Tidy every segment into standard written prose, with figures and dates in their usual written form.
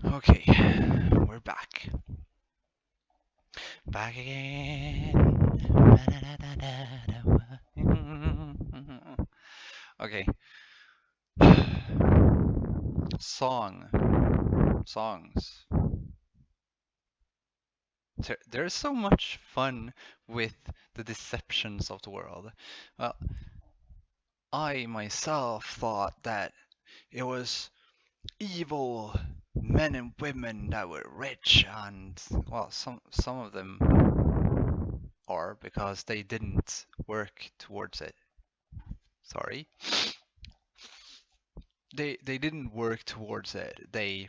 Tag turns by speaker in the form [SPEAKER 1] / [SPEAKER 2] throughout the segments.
[SPEAKER 1] Okay, we're back. Back again. Okay. Songs. There's so much fun with the deceptions of the world. Well, I myself thought that it was evil men and women that were rich, and well, some of them are because they didn't work towards it. Sorry, they didn't work towards it. They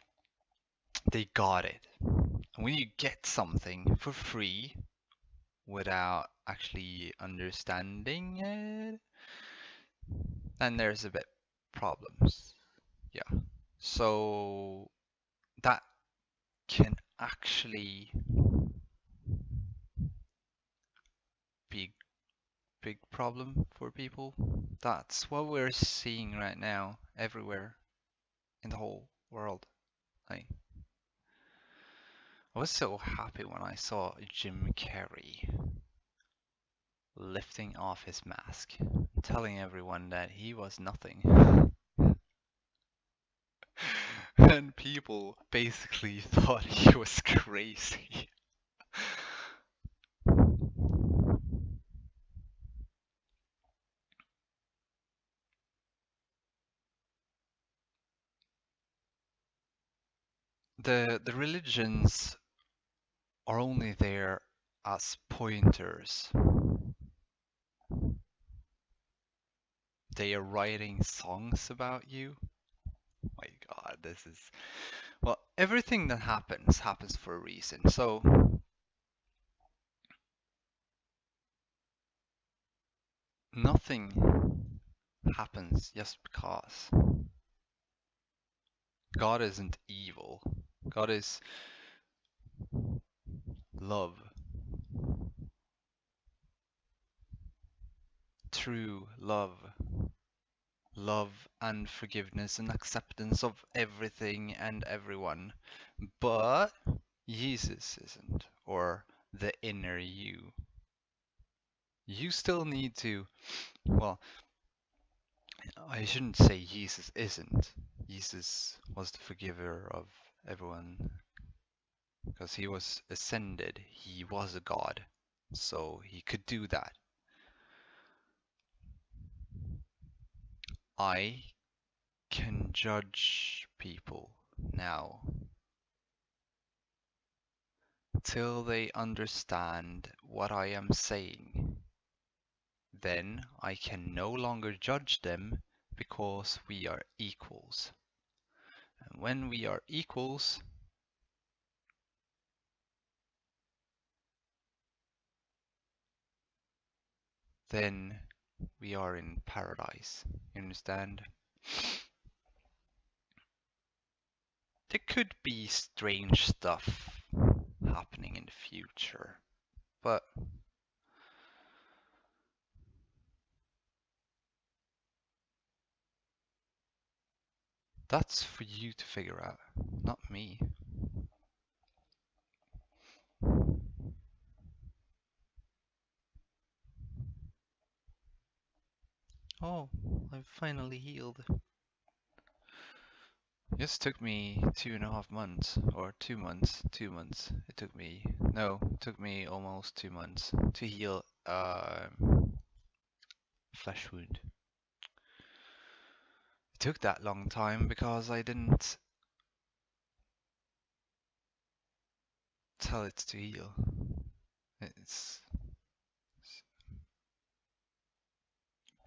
[SPEAKER 1] got it. And when you get something for free without actually understanding it, then there's a bit problems. Yeah. So that can actually be big problem for people. That's what we're seeing right now everywhere in the whole world. Like, I was so happy when I saw Jim Carrey lifting off his mask, telling everyone that he was nothing. And people basically thought he was crazy. The religions are only there as pointers. They are writing songs about you. My God, this is well, everything that happens for a reason. So nothing happens just because. God isn't evil. God is love, true love, love and forgiveness and acceptance of everything and everyone. But Jesus isn't, or the inner you. You still need to, well, I shouldn't say Jesus isn't. Jesus was the forgiver of everyone because he was ascended. He was a god, so he could do that. I can judge people now till they understand what I am saying. Then I can no longer judge them because we are equals. And when we are equals, then we are in paradise. You understand? There could be strange stuff happening in the future, but that's for you to figure out, not me. Oh, I've finally healed. This took me 2.5 months, or 2 months. 2 months. It took me, no, it took me almost 2 months to heal flesh wound. It took that long time because I didn't tell it to heal. It's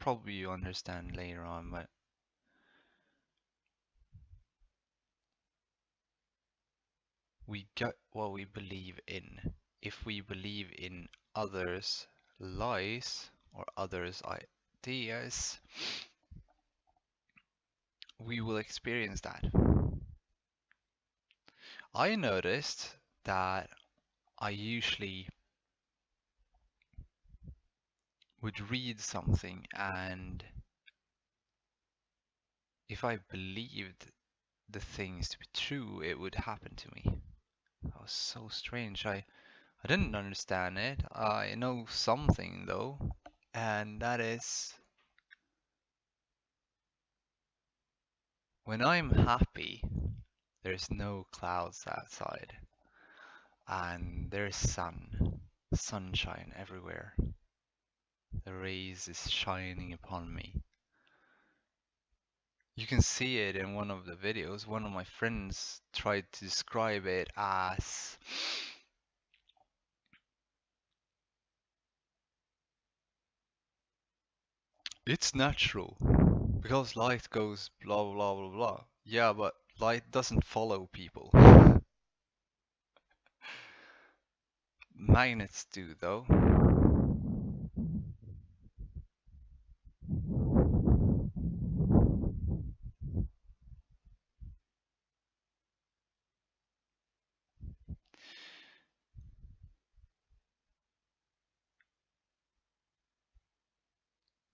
[SPEAKER 1] probably you understand later on, but we get what we believe in. If we believe in others' lies or others' ideas, we will experience that. I noticed that I usually would read something, and if I believed the things to be true, it would happen to me. That was so strange. I didn't understand it. I know something though, and that is when I'm happy, there's no clouds outside, and there's sunshine everywhere. The rays is shining upon me. You can see it in one of the videos. One of my friends tried to describe it as it's natural because light goes blah blah blah blah. Yeah, but light doesn't follow people. Magnets do though.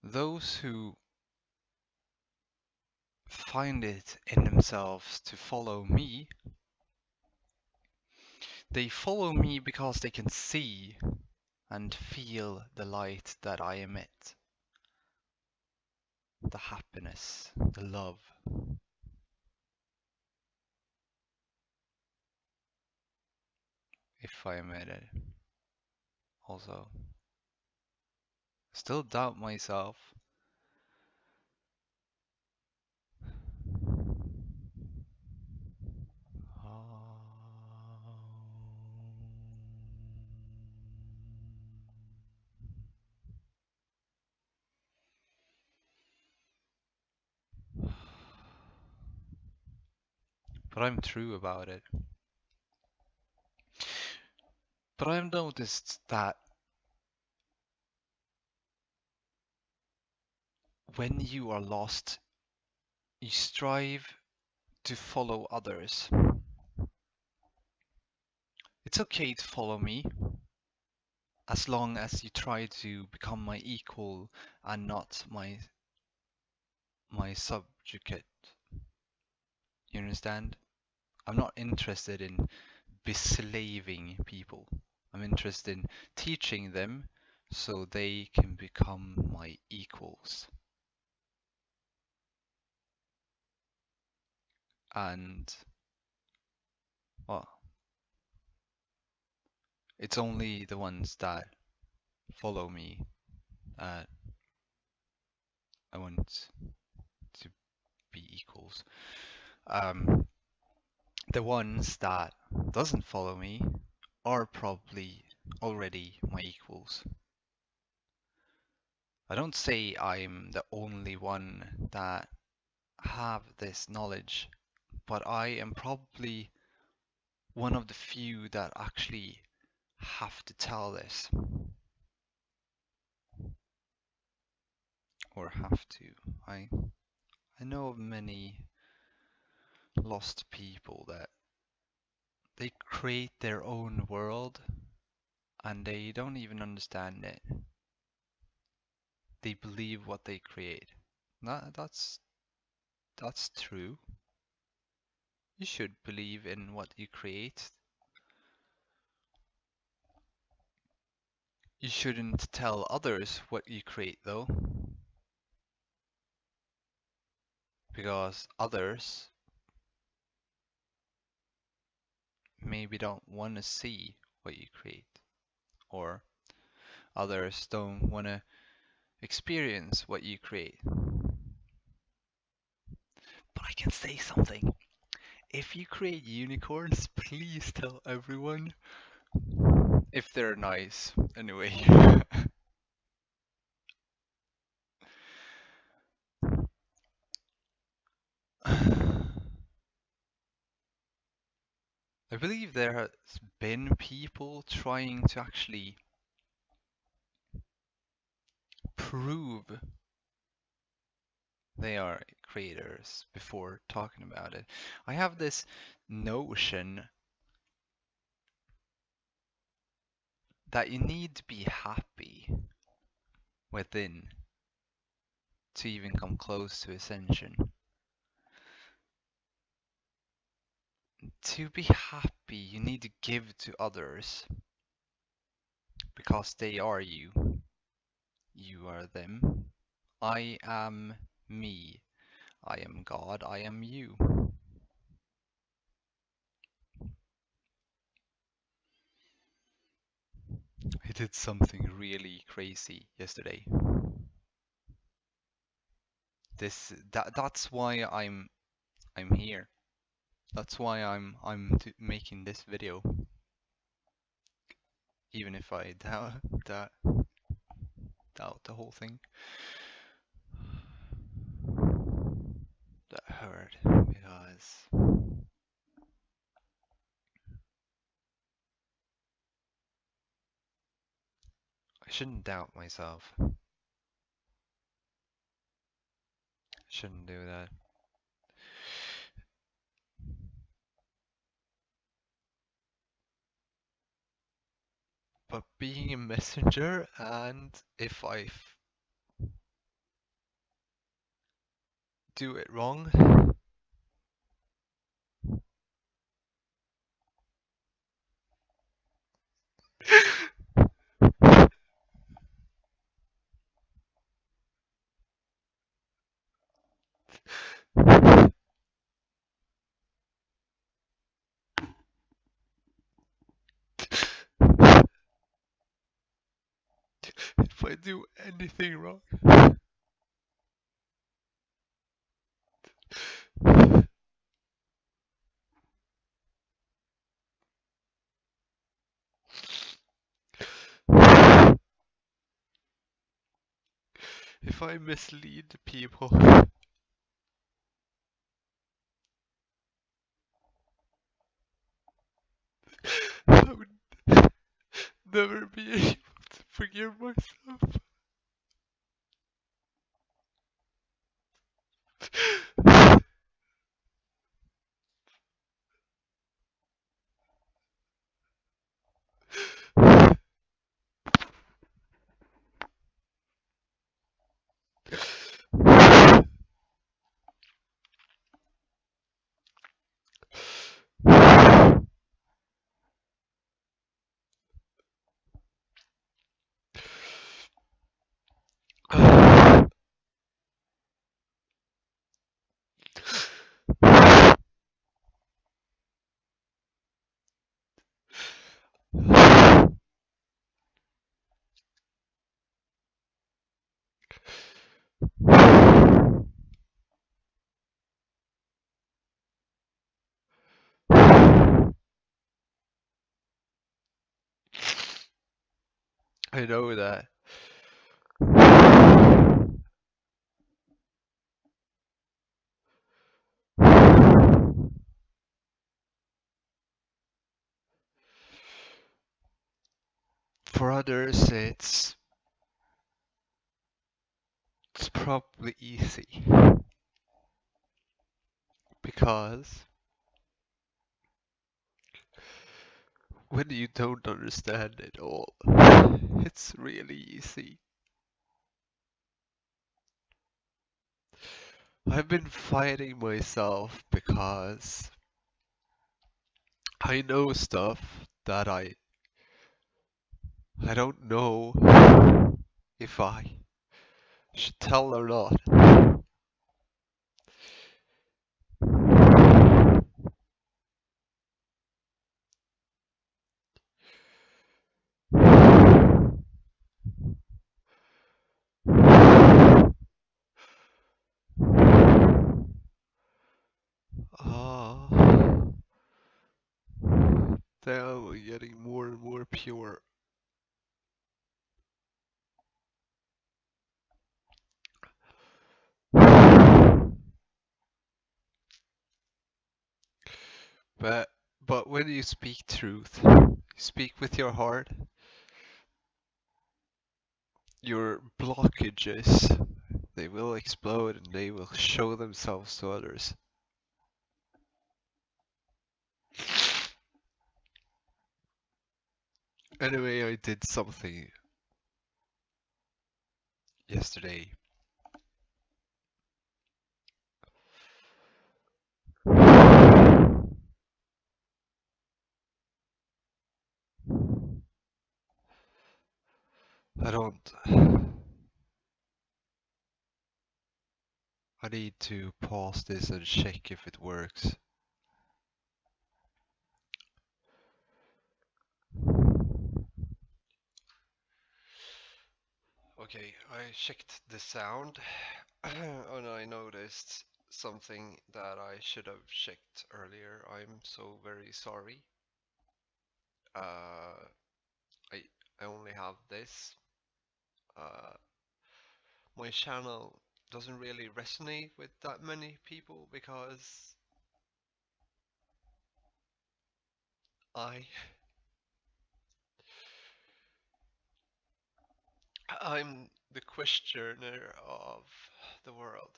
[SPEAKER 1] Those who find it in themselves to follow me, they follow me because they can see and feel the light that I emit, the happiness, the love. If I emit it, also. Still doubt myself. But I'm true about it. But I've noticed that when you are lost, you strive to follow others. It's okay to follow me as long as you try to become my equal and not my subjugate. You understand? I'm not interested in beslaving people. I'm interested in teaching them so they can become my equals. And, well, it's only the ones that follow me that I want to be equals. The ones that doesn't follow me are probably already my equals. I don't say I'm the only one that have this knowledge, but I am probably one of the few that actually have to tell this or have to. I know of many lost people that they create their own world and they don't even understand it. They believe what they create. That's true. You should believe in what you create. You shouldn't tell others what you create though, because others maybe don't want to see what you create, or others don't want to experience what you create. But I can say something. If you create unicorns, please tell everyone. If they're nice, anyway. I believe there has been people trying to actually prove they are creators before talking about it. I have this notion that you need to be happy within to even come close to ascension. To be happy, you need to give to others because they are you. You are them. I am me. I am God. I am you. I did something really crazy yesterday. That's why I'm here. That's why I'm making this video. Even if I doubt the whole thing. That hurt because I shouldn't doubt myself. Shouldn't do that. But being a messenger, and if I do it wrong, if I do anything wrong, if I mislead people, I would never be able to forgive myself. I know that. For others, it's probably easy because when you don't understand it all, it's really easy. I've been fighting myself because I know stuff that I don't know if I should tell or not. Ah, now we're getting more and more pure. But but when you speak truth, you speak with your heart, your blockages, they will explode and they will show themselves to others. Anyway, I did something yesterday. I don't. I need to pause this and check if it works. Okay, I checked the sound and I noticed something that I should have checked earlier. I'm so very sorry. Uh, I I only have this. Uh, my channel doesn't really resonate with that many people because I I'm the questioner of the world.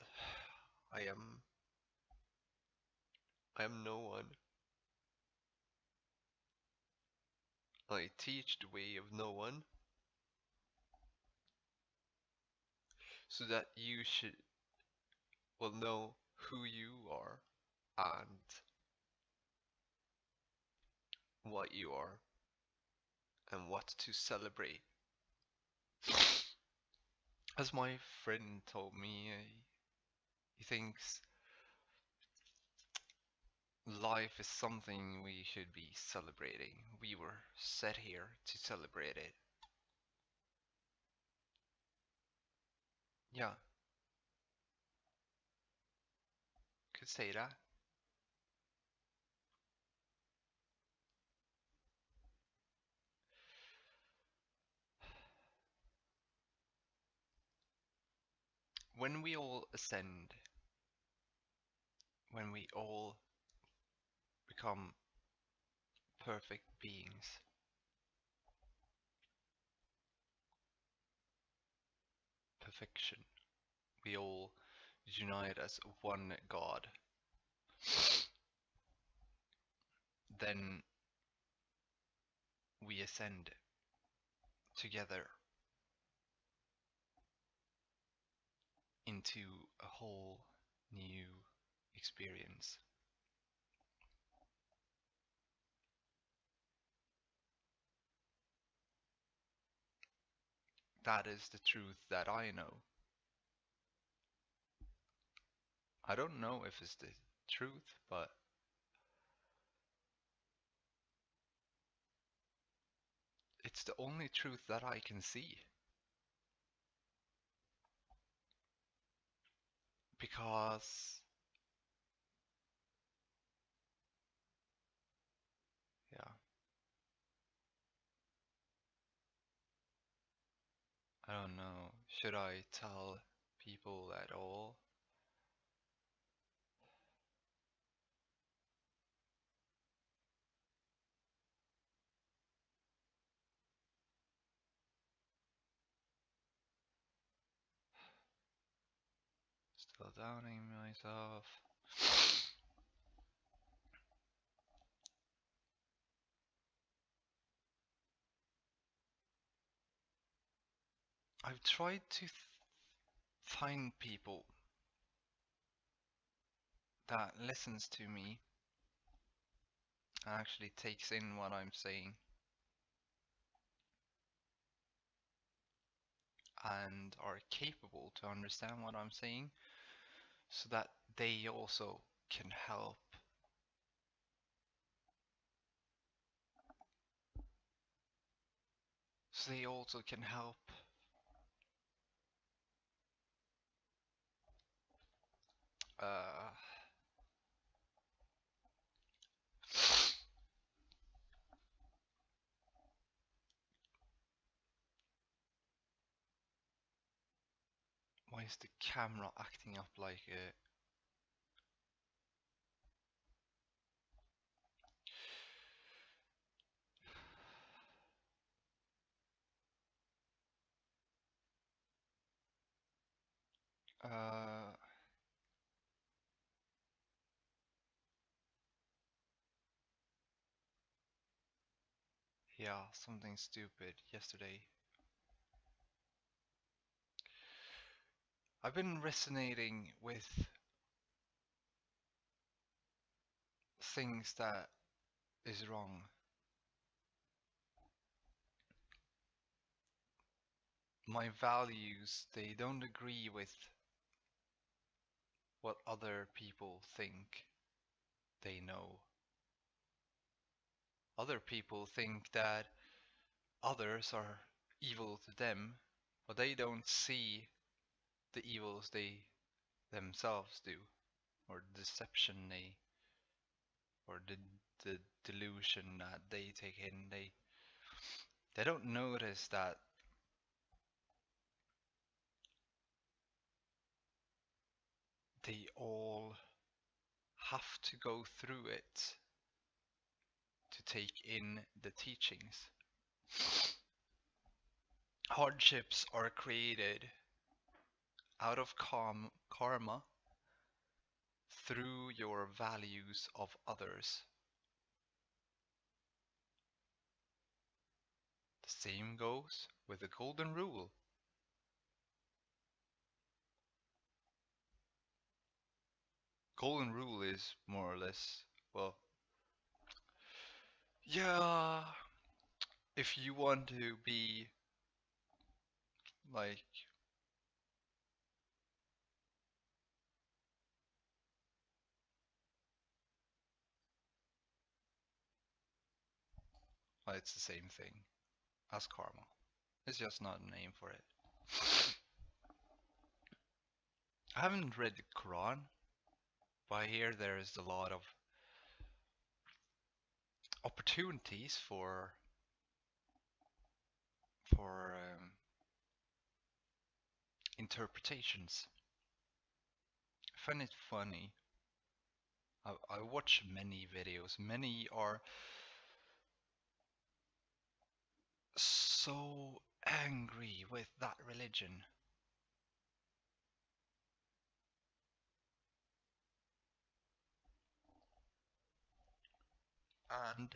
[SPEAKER 1] I am I am no one. I teach the way of no one so that you should will know who you are and what you are and what to celebrate. As my friend told me, he thinks life is something we should be celebrating. We were set here to celebrate it. Yeah, could say that. When we all ascend, when we all become perfect beings, perfection, we all unite as one God, then we ascend together into a whole new experience. That is the truth that I know. I don't know if it's the truth, but it's the only truth that I can see. Because, yeah, I don't know. Should I tell people at all? Still doubting myself. I've tried to find people that listens to me and actually takes in what I'm saying and are capable to understand what I'm saying so that they also can help. So they also can help. Uh, why is the camera acting up like a... Uh, yeah, something stupid yesterday. I've been resonating with things that is wrong. My values, they don't agree with what other people think they know. Other people think that others are evil to them, but they don't see the evils they themselves do, or the deception they, or the delusion that they take in. They don't notice that they all have to go through it to take in the teachings. Hardships are created out of karma through your values of others. The same goes with the golden rule. Golden rule is more or less, well, yeah, if you want to be like, well, it's the same thing as karma. It's just not a name for it. I haven't read the Quran, but I hear there is a lot of opportunities for interpretations. I find it funny. I watch many videos. Many are so angry with that religion. And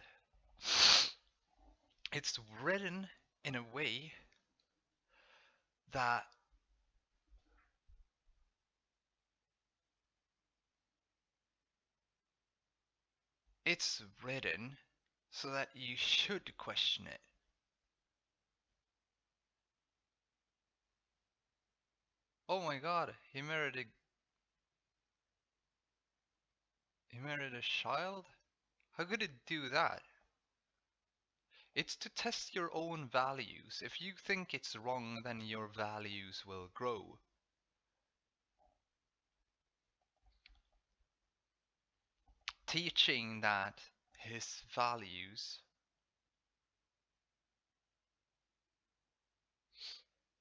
[SPEAKER 1] it's written in a way that it's written so that you should question it. Oh my god, he married a child? How could it do that? It's to test your own values. If you think it's wrong, then your values will grow. Teaching that his values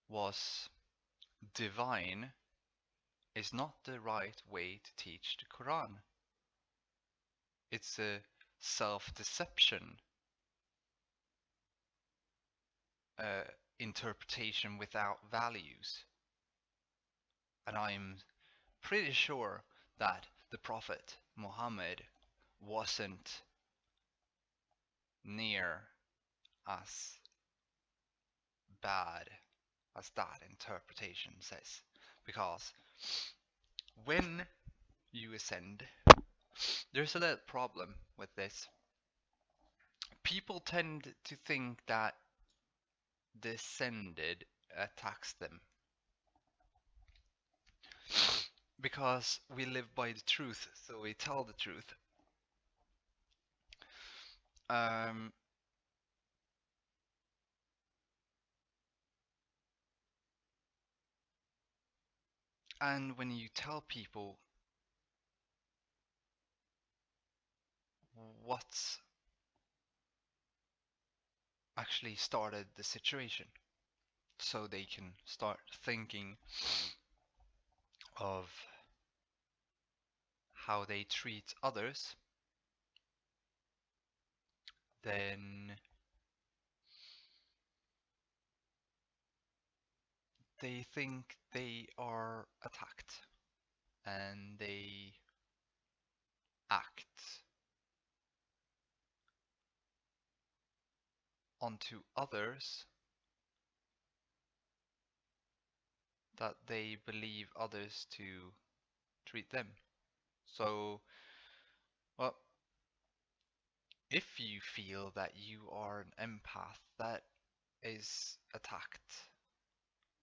[SPEAKER 1] was divine is not the right way to teach the Quran. It's a self-deception, uh, interpretation without values. And I'm pretty sure that the Prophet Muhammad wasn't near as bad as that interpretation says. Because when you ascend, there's a little problem with this. People tend to think that the ascended attacks them because we live by the truth, so we tell the truth. Um, and when you tell people what's actually started the situation, so they can start thinking of how they treat others, then they think they are attacked and they act onto others that they believe others to treat them. So, well, if you feel that you are an empath that is attacked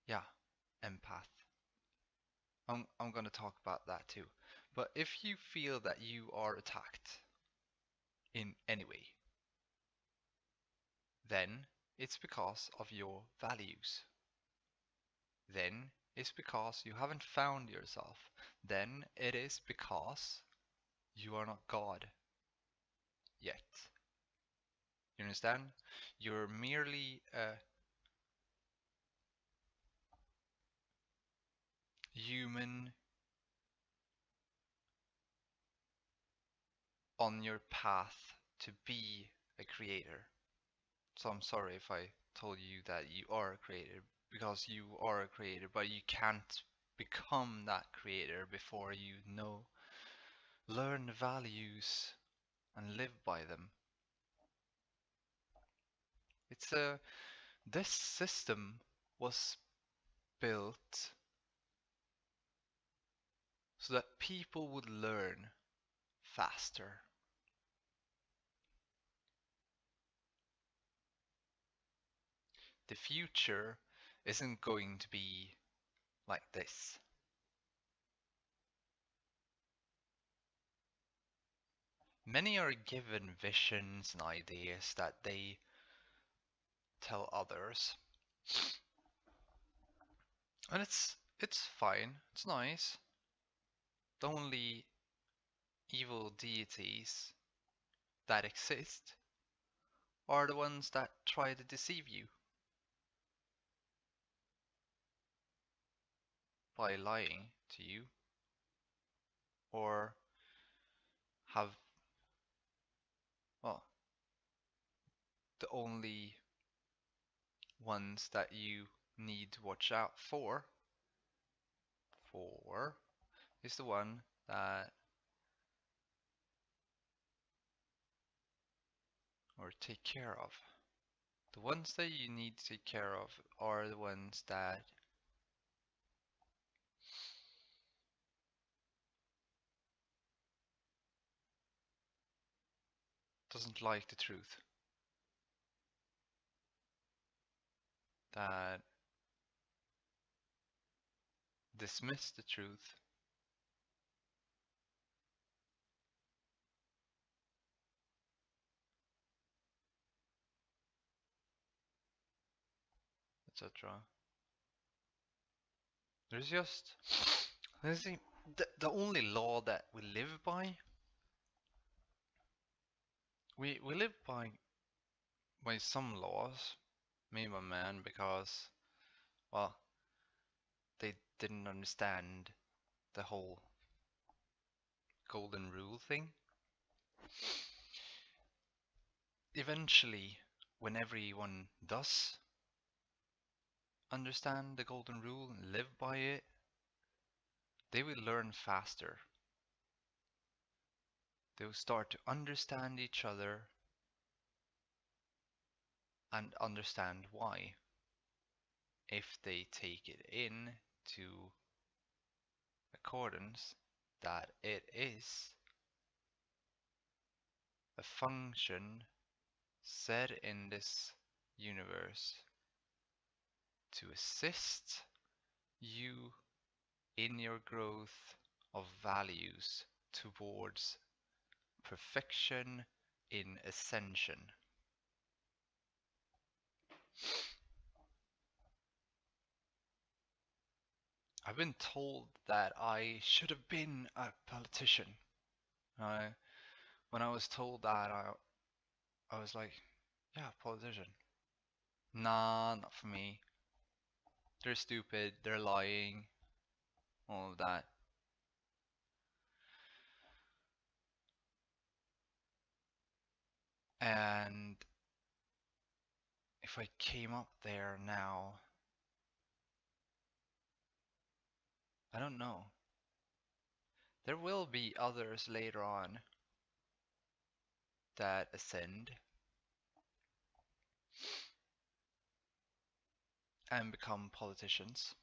[SPEAKER 1] Yeah, empath. I'm gonna talk about that too. But if you feel that you are attacked in any way, then it's because of your values. Then it's because you haven't found yourself. Then it is because you are not God yet. You understand? You're merely a human on your path to be a creator. So I'm sorry if I told you that you are a creator, because you are a creator, but you can't become that creator before you learn the values and live by them. It's a This system was built so that people would learn faster. The future isn't going to be like this. Many are given visions and ideas that they tell others. And it's fine, it's nice. The only evil deities that exist are the ones that try to deceive you by lying to you, or have, well, the only ones that you need to watch out for is the one that, or take care of. The ones that you need to take care of are the ones that doesn't like the truth, that dismiss the truth, etc. There's just there's the only law that we live by. We live by some laws made by man because, well, they didn't understand the whole golden rule thing. Eventually, when everyone does understand the golden rule and live by it, they will learn faster. They will start to understand each other and understand why, if they take it in to accordance that it is a function set in this universe to assist you in your growth of values towards perfection in ascension. I've been told that I should have been a politician. I, when I was told that, I was like, yeah, politician. Nah, not for me. They're stupid, they're lying, all of that. And if I came up there now, I don't know. There will be others later on that ascend and become politicians.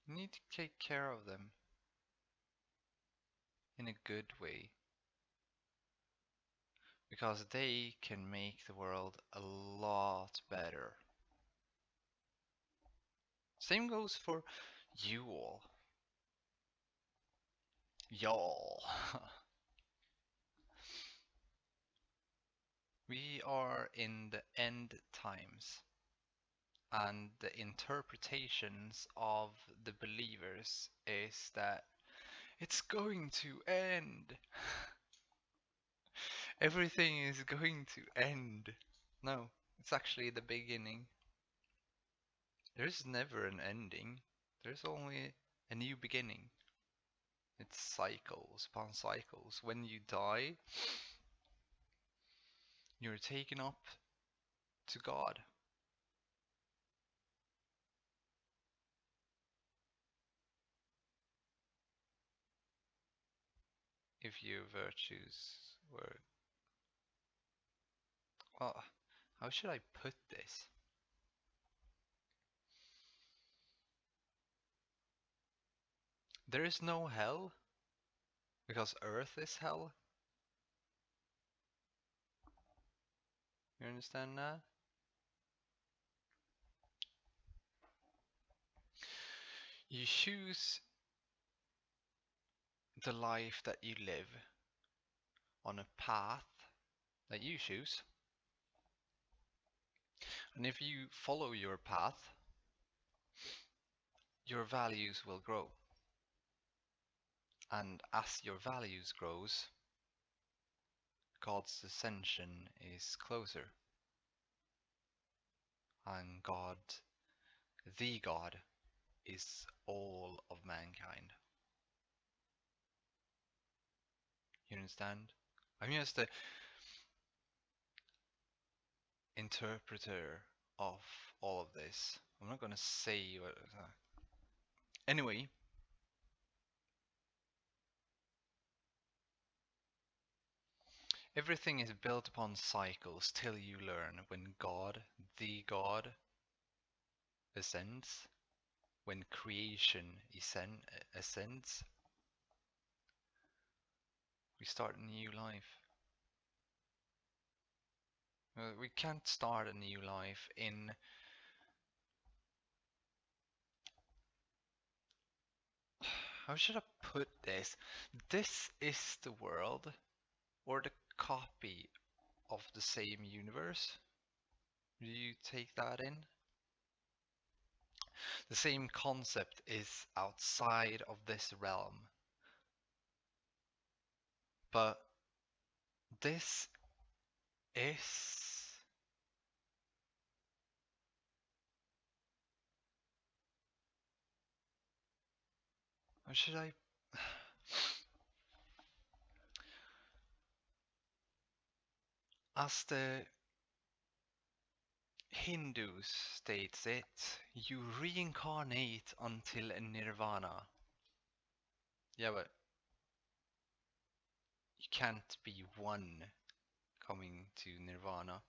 [SPEAKER 1] You need to take care of them in a good way. because they can make the world a lot better. Same goes for you all. Y'all. We are in the end times, and the interpretations of the believers is that it's going to end. Everything is going to end. No, it's actually the beginning. There's never an ending. There's only a new beginning. It's cycles upon cycles. When you die, you're taken up to God. If your virtues were... Well, how should I put this? There is no hell, because Earth is hell. You understand that? You choose the life that you live on a path that you choose. And if you follow your path, your values will grow. And as your values grows, God's ascension is closer. And God, the God, is all of mankind. You understand? I'm just the interpreter of all of this. I'm not gonna say what. Anyway, everything is built upon cycles till you learn when God, the God, ascends, when creation ascends, we start a new life. We can't start a new life in... How should I put this? This is the world, or the copy of the same universe. Do you take that in? The same concept is outside of this realm. But this is... How should I... As the Hindus states it, you reincarnate until a nirvana. Yeah, but you can't be one coming to nirvana.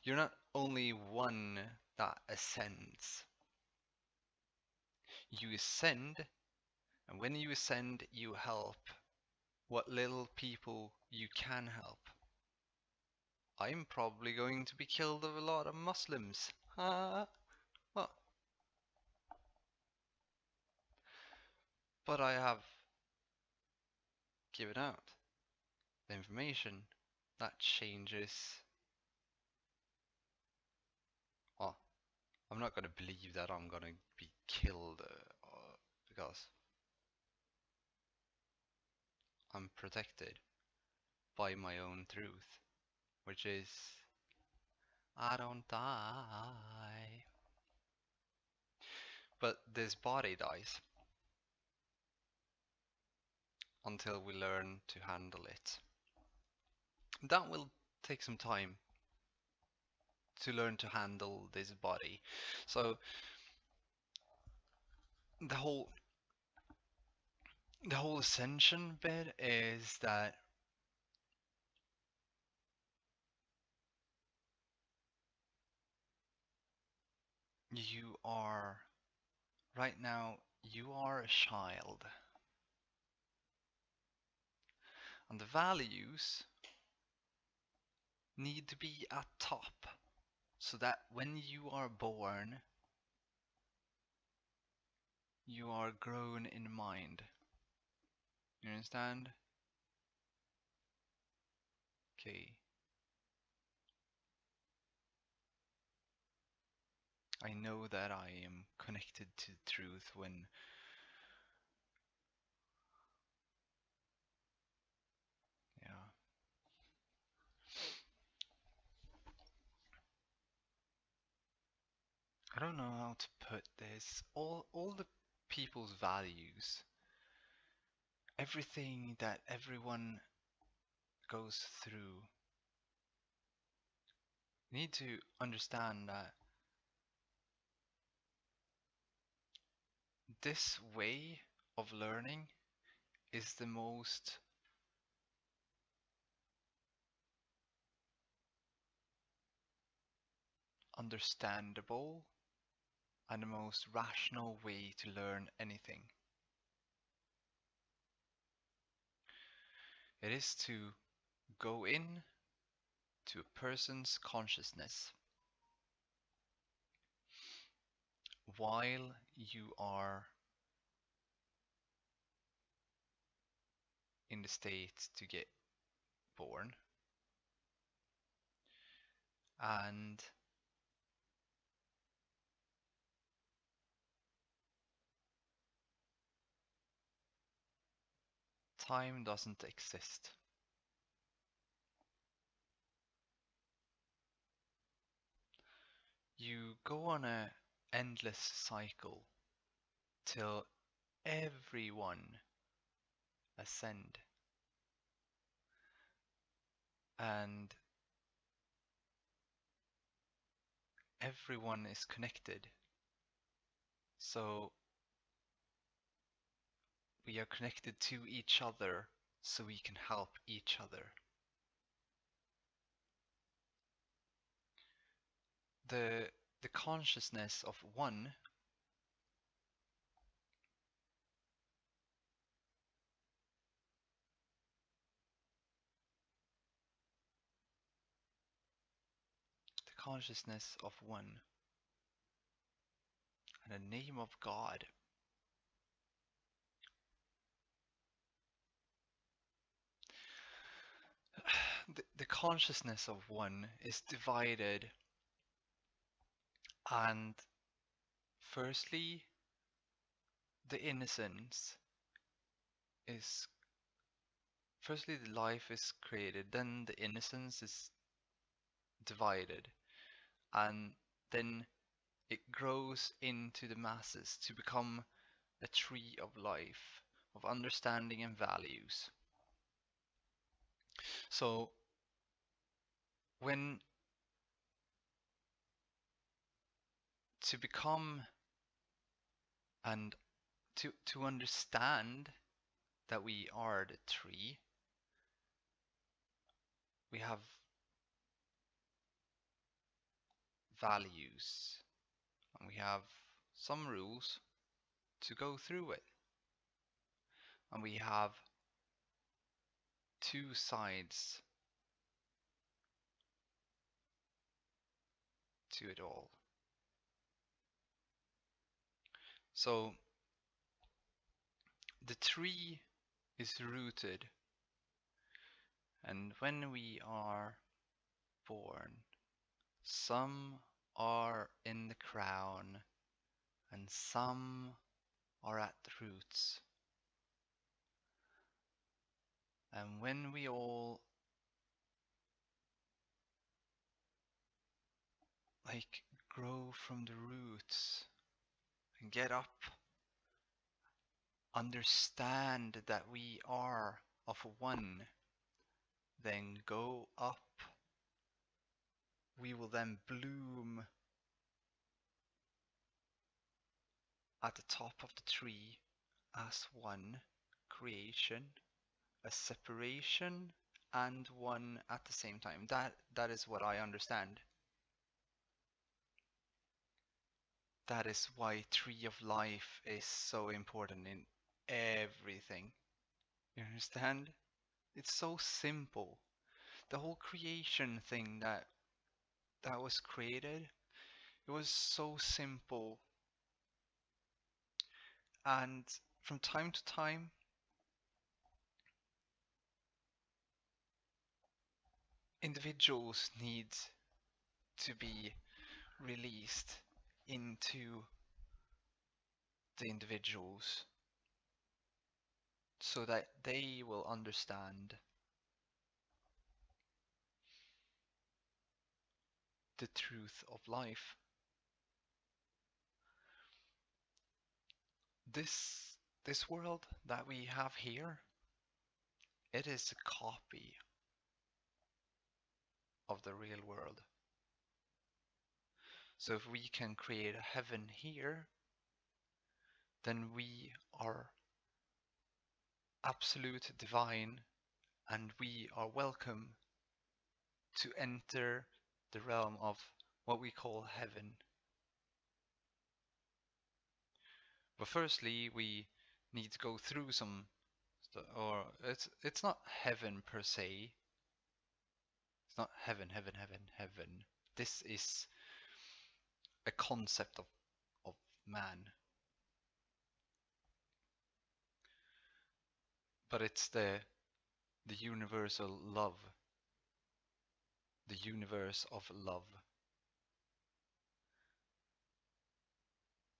[SPEAKER 1] You're not only one that ascends. You ascend, and when you ascend, you help what little people you can help. I'm probably going to be killed of a lot of Muslims. Well, but I have given out the information that changes. Well, I'm not gonna believe that I'm gonna be killed because I'm protected by my own truth, which is I don't die. But this body dies until we learn to handle it. That will take some time to learn to handle this body. So the whole ascension bit is that you are right now, you are a child, and the values need to be at top so that when you are born, you are grown in mind. You understand? Okay. I know that I am connected to truth when yeah. I don't know how to put this. All the people's values, everything that everyone goes through, you need to understand that this way of learning is the most understandable and the most rational way to learn anything. It is to go in to a person's consciousness while you are in the state to get born, and time doesn't exist. You go on a endless cycle till everyone ascend, and everyone is connected. So we are connected to each other so we can help each other. The consciousness of one the consciousness of one and the name of God. The consciousness of one is divided, and firstly, the innocence is firstly the life is created, then the innocence is divided, and then it grows into the masses to become a tree of life, of understanding and values. So when to become and to understand that we are the tree, we have values and we have some rules to go through it. And we have two sides to it all. So the tree is rooted, and when we are born, some are in the crown and some are at the roots. And when we all like grow from the roots and get up, understand that we are of one, then go up, we will then bloom at the top of the tree as one creation, a separation, and one at the same time. That is what I understand. That is why Tree of Life is so important in everything. You understand? It's so simple. the whole creation thing that was created, it was so simple, and from time to time, individuals need to be released into the individuals so that they will understand the truth of life. This world that we have here, it is a copy of the real world. So if we can create a heaven here, then we are absolute divine, and we are welcome to enter the realm of what we call heaven. But firstly, we need to go through some, or it's not heaven per se. It's not heaven, heaven, heaven, heaven. This is a concept of man. But it's the universal love, the universe of love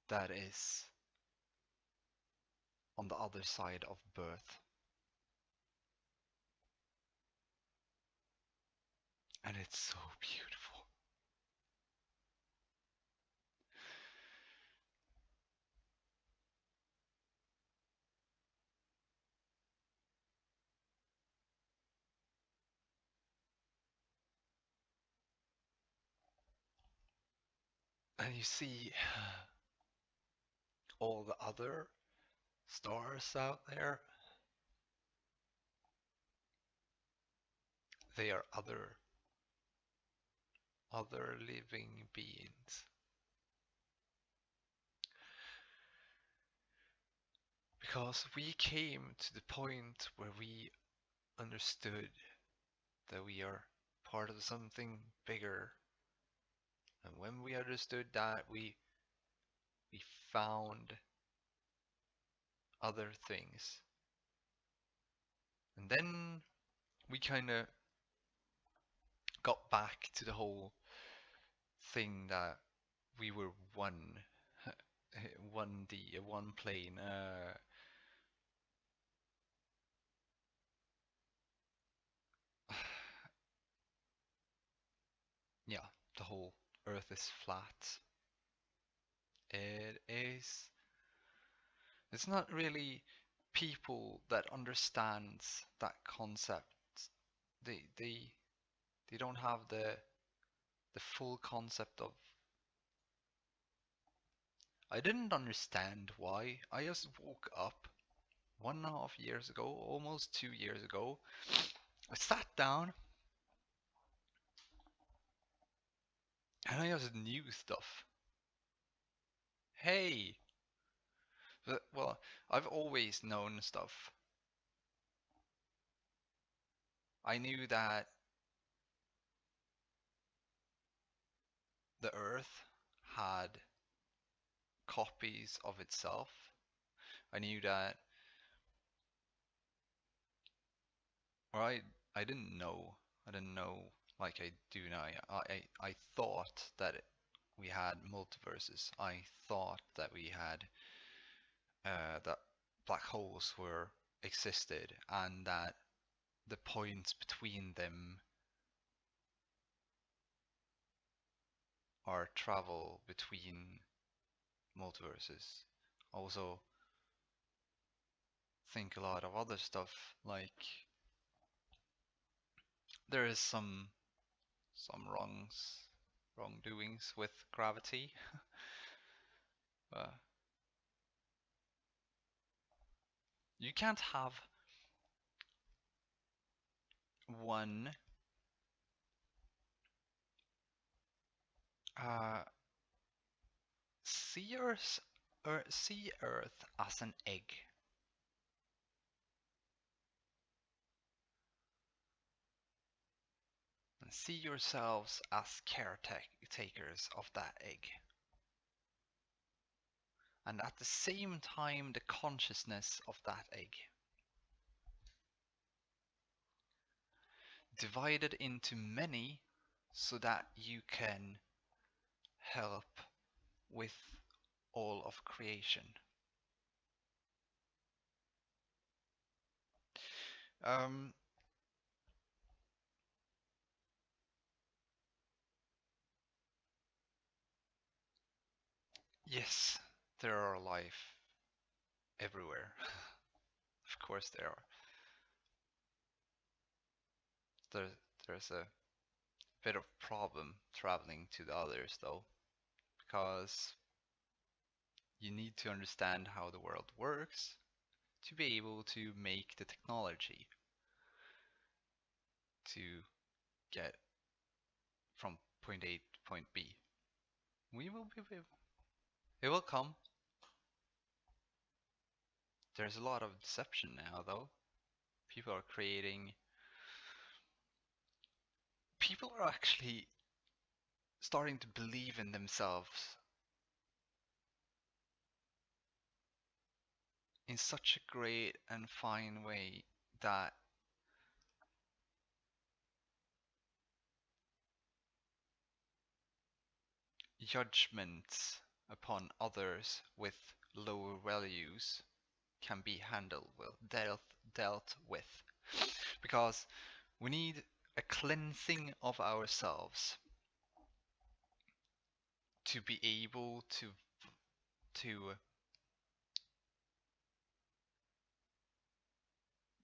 [SPEAKER 1] that is on the other side of birth. And it's so beautiful. And you see all the other stars out there. They are other living beings. Because we came to the point where we understood that we are part of something bigger. And when we understood that, we found other things. And then we kind of got back to the whole thing that we were one, 1D, one plane. Yeah, the whole Earth is flat. It is. It's not really people that understands that concept. They don't have the full concept of. I didn't understand why. I just woke up 1.5 years ago, almost 2 years ago. I sat down and I just knew stuff. Hey, well, I've always known stuff. I knew that the Earth had copies of itself. I knew that, or I didn't know. I didn't know like I do now. I thought that we had multiverses. I thought that we had that black holes were existed, and that the points between them are travel between multiverses. Also think a lot of other stuff, like there is some wrongdoings with gravity. uh, you can't have one uh, see Earth as an egg. and see yourselves as caretakers of that egg. And at the same time, the consciousness of that egg. Divided into many so that you can help with all of creation. Um, yes, there are life everywhere. Of course there are. There, there's a bit of problem traveling to the others though, because you need to understand how the world works to be able to make the technology to get from point A to point B. We will be, it will come. There's a lot of deception now though. People are creating, people are actually starting to believe in themselves in such a great and fine way that judgments upon others with lower values can be handled with, dealt with. Because we need a cleansing of ourselves to be able to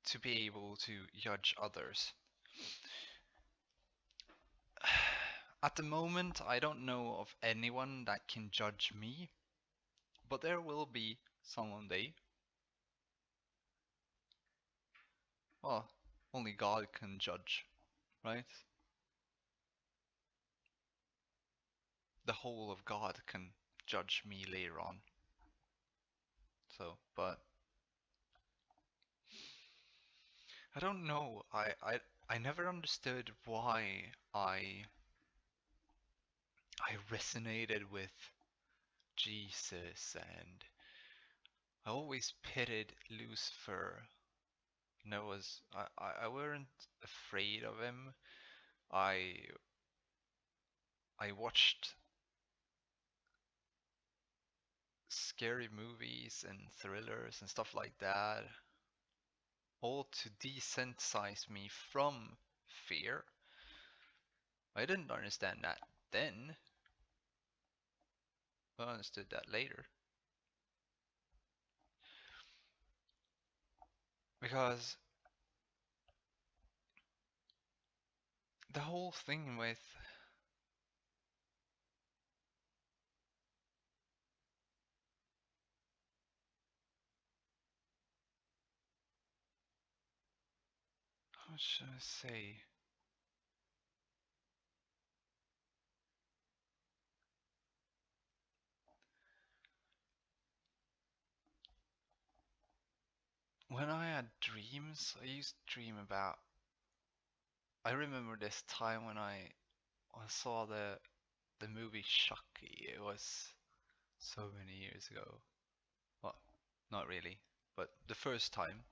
[SPEAKER 1] to be able to judge others. At the moment, I don't know of anyone that can judge me, but there will be someone day. Well, only God can judge, right? The whole of God can judge me later on. So, but I don't know. I never understood why I resonated with Jesus, and I always pitied Lucifer. And I weren't afraid of him. I I watched scary movies and thrillers and stuff like that, all to desensitize me from fear. I didn't understand that then, but I understood that later. Because the whole thing with what should I say? When I had dreams, I used to dream about. I remember this time when I saw the movie Chucky. It was so many years ago. Well, not really, but the first time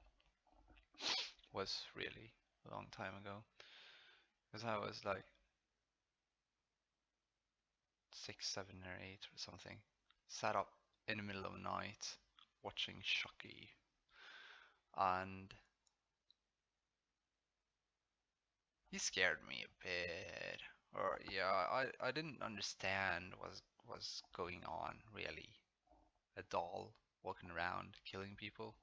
[SPEAKER 1] was really a long time ago. Because I was like 6, 7, or 8 or something. Sat up in the middle of the night watching Chucky, and he scared me a bit. Or yeah, I didn't understand was going on really. A doll walking around killing people.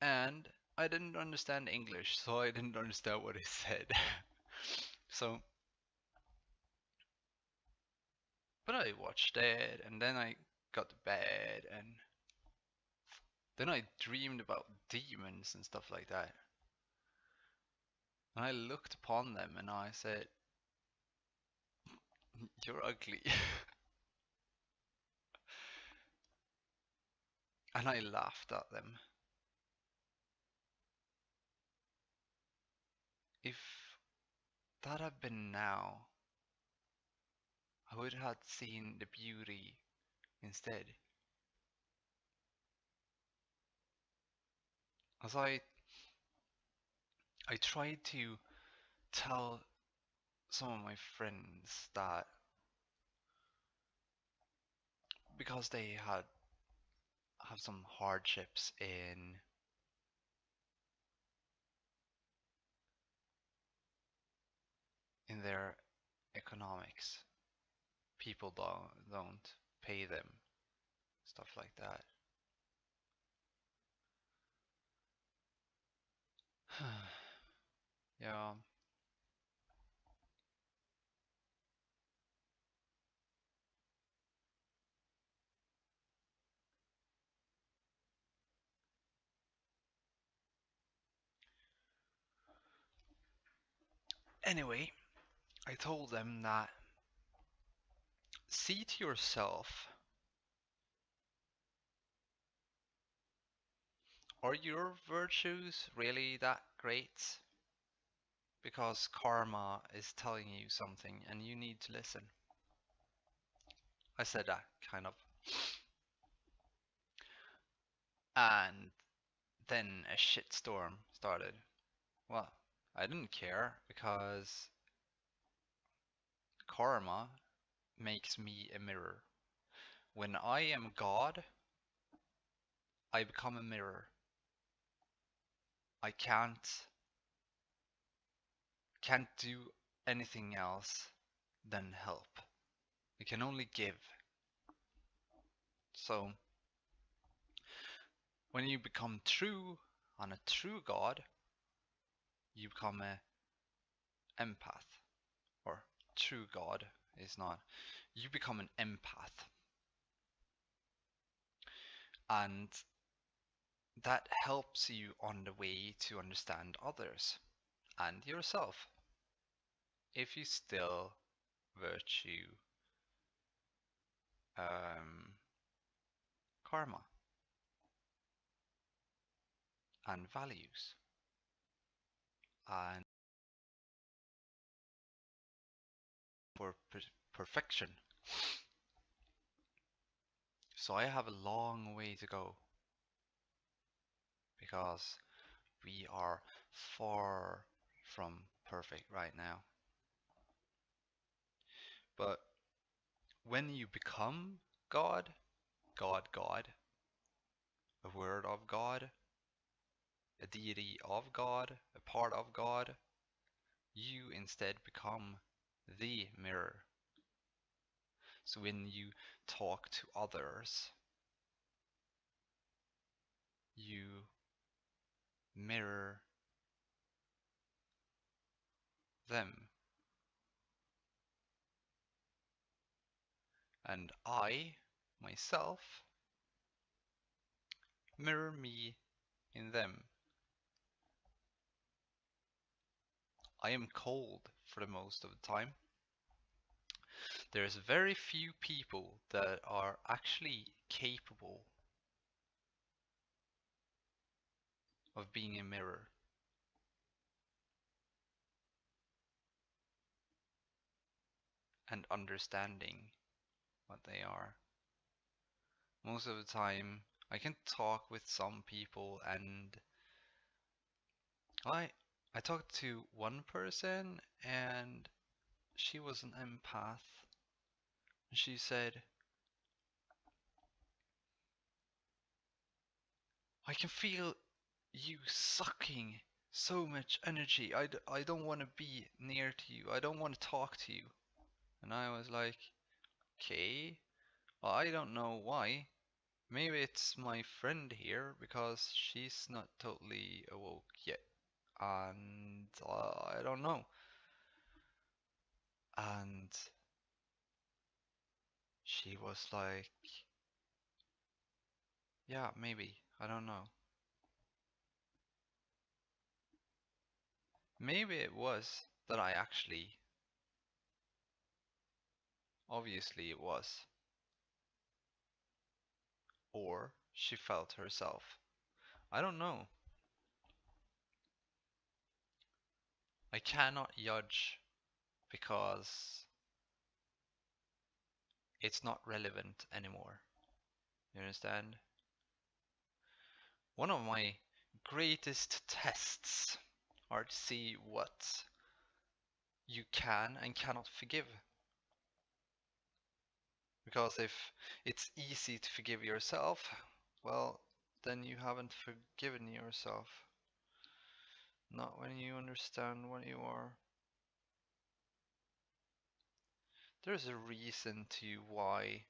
[SPEAKER 1] And I didn't understand English, so I didn't understand what he said. So, but I watched it, and then I got to bed, and then I dreamed about demons and stuff like that. And I looked upon them and I said, "You're ugly." And I laughed at them. If that have been now, I would have seen the beauty instead. As I tried to tell some of my friends that because they had have some hardships in their economics, people don't pay them, stuff like that. Yeah. Anyway, I told them that see to yourself, are your virtues really that great? Because karma is telling you something and you need to listen. I said that, kind of. And then a shitstorm started. Well, I didn't care because karma makes me a mirror. When I am God, I become a mirror. I can't do anything else than help. I can only give. So when you become true on a true God, you become a empath. Or true God is not. You become an empath. And that helps you on the way to understand others and yourself. If you still virtue um, karma and values and for perfection. So I have a long way to go because we are far from perfect right now. But when you become God, God, a word of God, a deity of God, a part of God, you instead become the mirror. So when you talk to others, you mirror them. And I, myself, mirror me in them. I am cold for the most of the time. There's very few people that are actually capable of being a mirror. And understanding what they are. Most of the time, I can talk with some people, and I I talked to one person, and she was an empath. She said, "I can feel you sucking so much energy. I don't want to be near to you. I don't want to talk to you." And I was like, "Okay, well, I don't know why. Maybe it's my friend here because she's not totally awoke yet. And I don't know." And she was like, "Yeah, maybe. I don't know." Maybe it was that I actually, obviously it was. Or she felt herself. I don't know. I cannot judge because it's not relevant anymore. You understand? One of my greatest tests are to see what you can and cannot forgive. Because if it's easy to forgive yourself, well, then you haven't forgiven yourself. Not when you understand what you are. There's a reason to why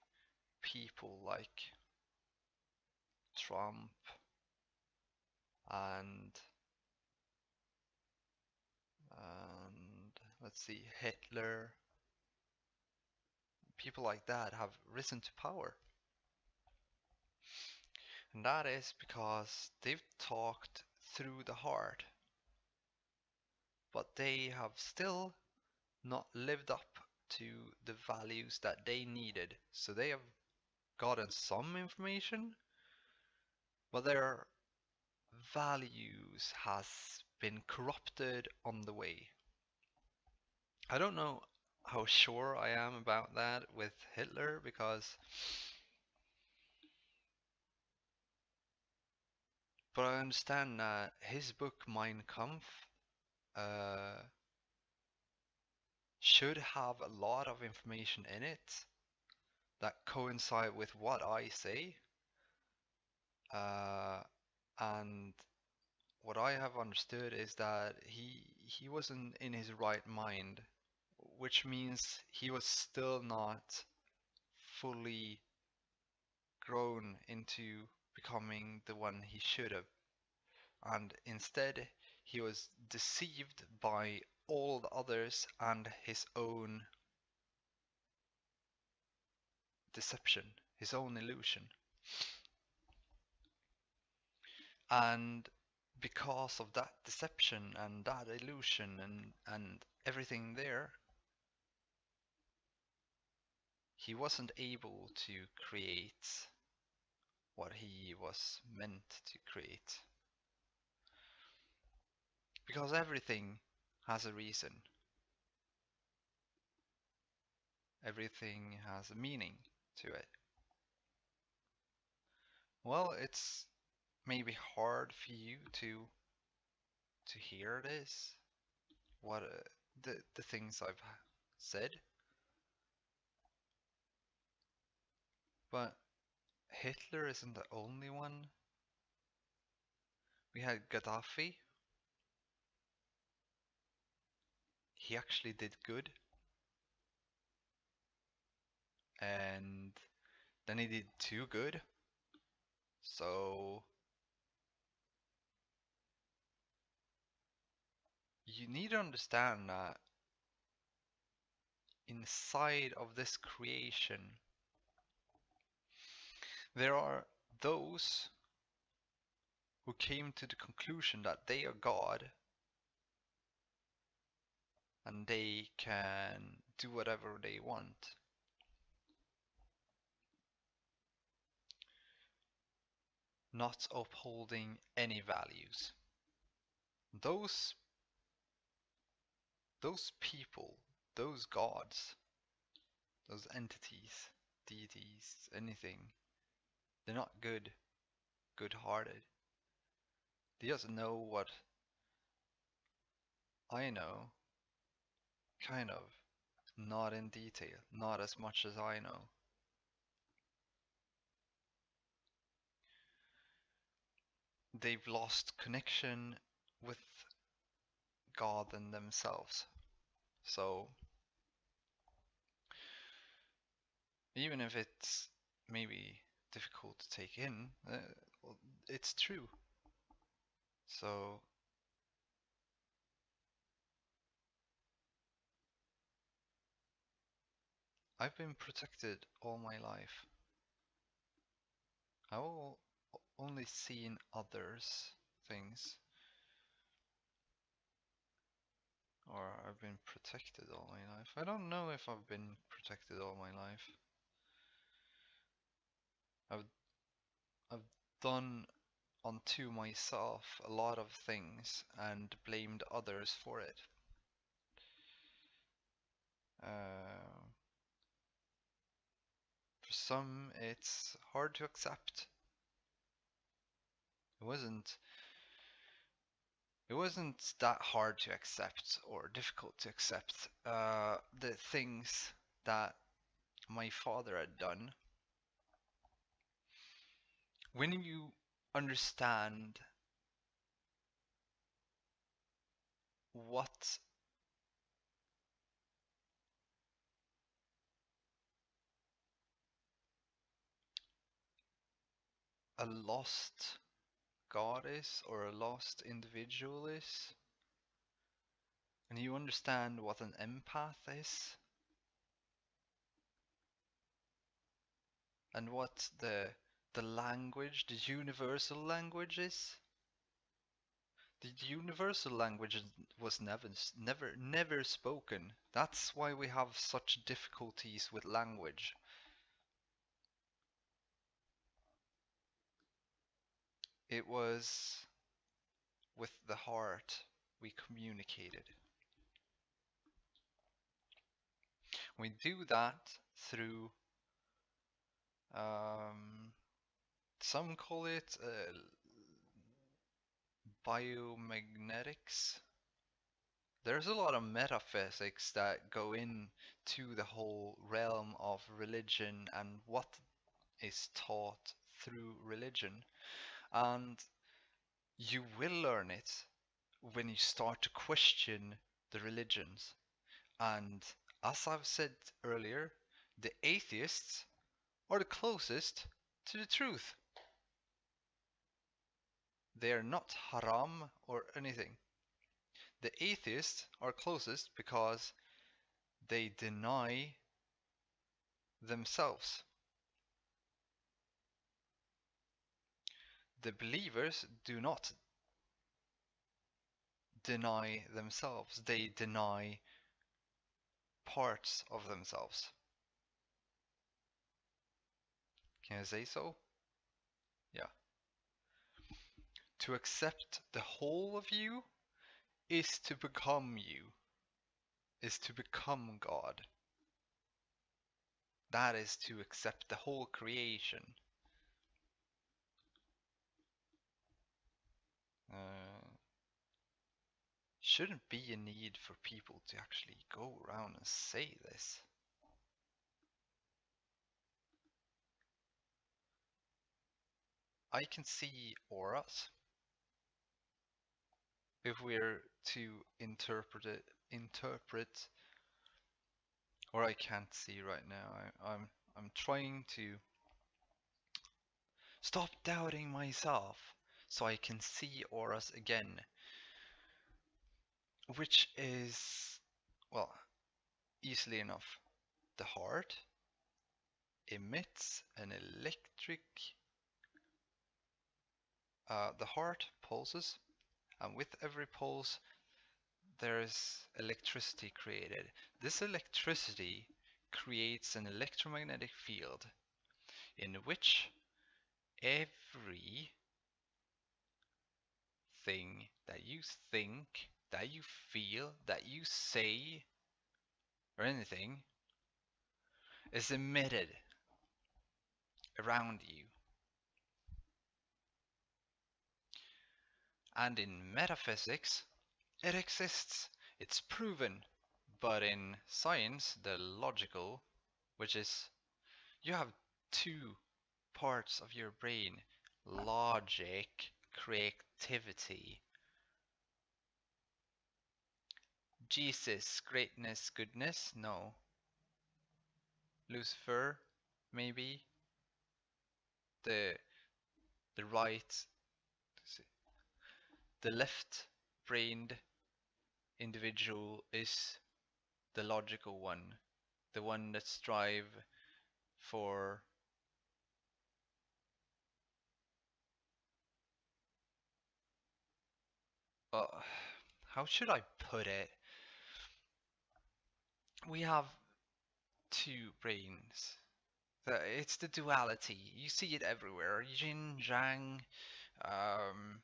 [SPEAKER 1] people like Trump and let's see, Hitler, people like that have risen to power. And that is because they've talked through the heart, but they have still not lived up to the values that they needed. So they have gotten some information, but their values has been corrupted on the way. I don't know how sure I am about that with Hitler but I understand that his book Mein Kampf uh, should have a lot of information in it that coincide with what I say, uh, and what I have understood is that he wasn't in his right mind, which means he was still not fully grown into becoming the one he should have, and instead he was deceived by all the others and his own deception, his own illusion. And because of that deception and that illusion and everything there, he wasn't able to create what he was meant to create. Because everything has a reason, everything has a meaning to it. Well, it's maybe hard for you to hear this, what the things I've said, but Hitler isn't the only one. We had Gaddafi. He actually did good, and then he did too good. So you need to understand that inside of this creation, there are those who came to the conclusion that they are God and they can do whatever they want. Not upholding any values. Those those people, those gods, those entities, deities, anything, they're not good-hearted. They just know what I know, kind of, not in detail, not as much as I know. They've lost connection with God and themselves. So even if it's maybe difficult to take in, it's true. So I've been protected all my life. I've only seen others' things, or I've been protected all my life. I don't know if I've been protected all my life. I've I've done unto myself a lot of things and blamed others for it. Uh, for some, it's hard to accept. It wasn't. It wasn't that hard to accept or difficult to accept. The things that my father had done. When you understand what a lost God is or a lost individual is, and you understand what an empath is, and what the language, the universal language is. The universal language was never spoken. That's why we have such difficulties with language. It was with the heart we communicated. We do that through some call it biomagnetics. There's a lot of metaphysics that go into the whole realm of religion and what is taught through religion. And you will learn it when you start to question the religions. And as I've said earlier, the atheists are the closest to the truth. They are not haram or anything. The atheists are closest because they deny themselves. The believers do not deny themselves, they deny parts of themselves. Can I say so? Yeah. To accept the whole of you is to become you, is to become God. That is to accept the whole creation. Shouldn't be a need for people to actually go around and say this. I can see auras. If we're to interpret, or I can't see right now. I'm trying to stop doubting myself so I can see auras again, which is, well, easily enough. The heart emits an electric. The heart pulses, and with every pulse, there is electricity created. This electricity creates an electromagnetic field in which everything that you think, that you feel, that you say, or anything is emitted around you. And in metaphysics, it exists. It's proven. But in science, the logical, which is you have two parts of your brain, logic, creativity. Jesus, greatness, goodness? No. Lucifer, maybe. The the right, the left-brained individual is the logical one, the one that strive for uh, how should I put it? We have two brains. It's the duality. You see it everywhere. Yin, yang, um,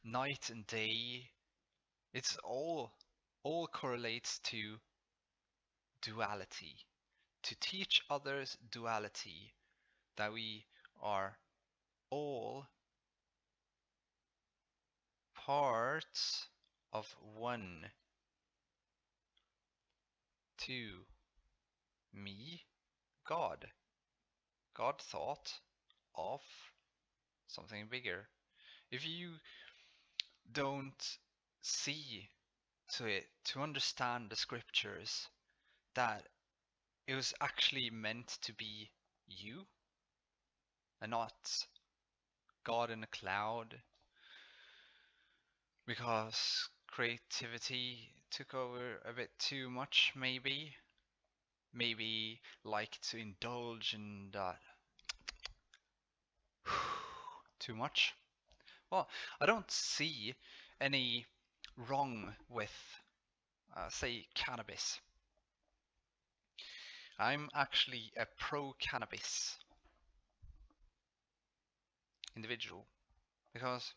[SPEAKER 1] night and day. It's all correlates to duality, to teach others duality, that we are all parts of one. To me, God. God thought of something bigger. If you don't see to understand the scriptures that it was actually meant to be you and not God in a cloud, because creativity took over a bit too much, maybe like to indulge in that too much. Well, I don't see any wrong with say cannabis. I'm actually a pro cannabis individual because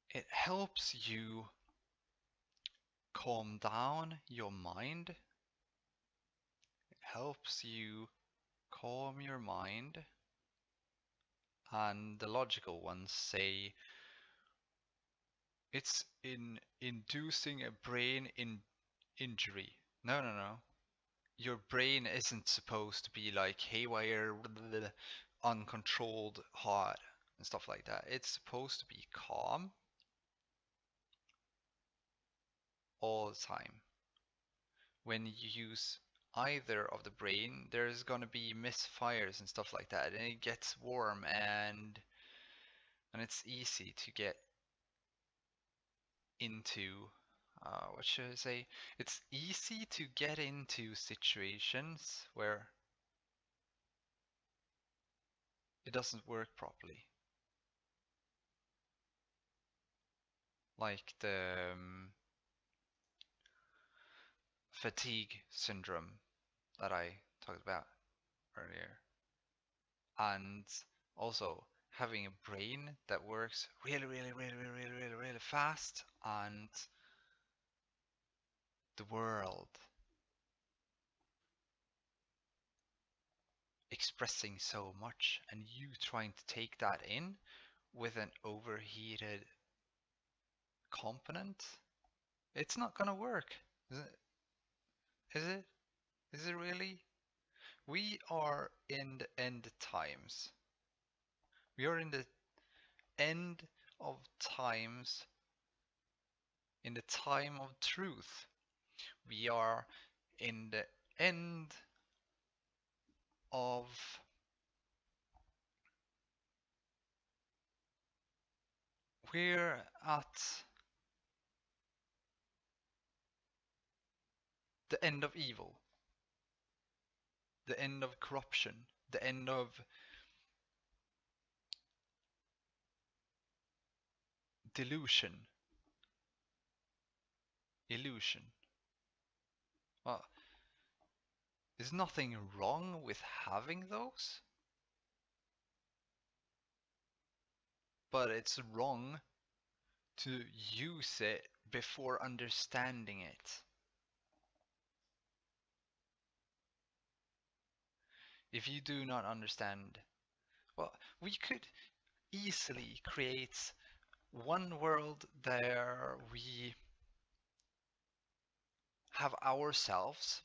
[SPEAKER 1] it helps you calm down your mind. It helps you calm your mind. And the logical ones say it's in inducing a brain injury. No, no, no. Your brain isn't supposed to be like haywire, uncontrolled, hot, and stuff like that. It's supposed to be calm all the time. When you use either of the brain, there's gonna be misfires and stuff like that, and it gets warm and it's easy to get into what should I say? It's easy to get into situations where it doesn't work properly. Like the fatigue syndrome that I talked about earlier. And also having a brain that works really, really, really, really, really, really, really fast, and the world expressing so much, and you trying to take that in with an overheated component, it's not gonna work. Is it? Is it? Is it really? We are in the end times. We are in the end of times, in the time of truth. We are in the end of we're at the end of evil, the end of corruption, the end of delusion, illusion. Well, there's nothing wrong with having those, but it's wrong to use it before understanding it. If you do not understand, well, we could easily create one world there we have ourselves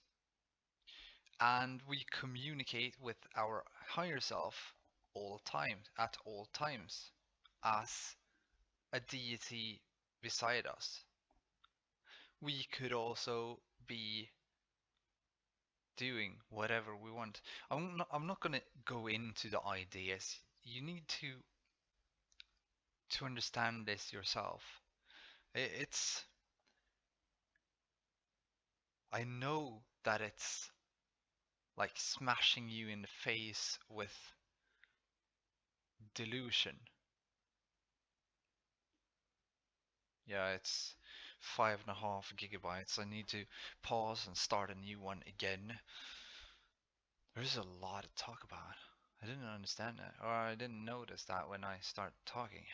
[SPEAKER 1] and we communicate with our higher self all times, at all times, as a deity beside us. We could also be doing whatever we want. I'm not gonna go into the ideas. You need to understand this yourself. It's I know that it's like smashing you in the face with delusion. Yeah, it's 5.5 gigabytes. I need to pause and start a new one again. There's a lot to talk about. I didn't understand that, or I didn't notice that when I start talking.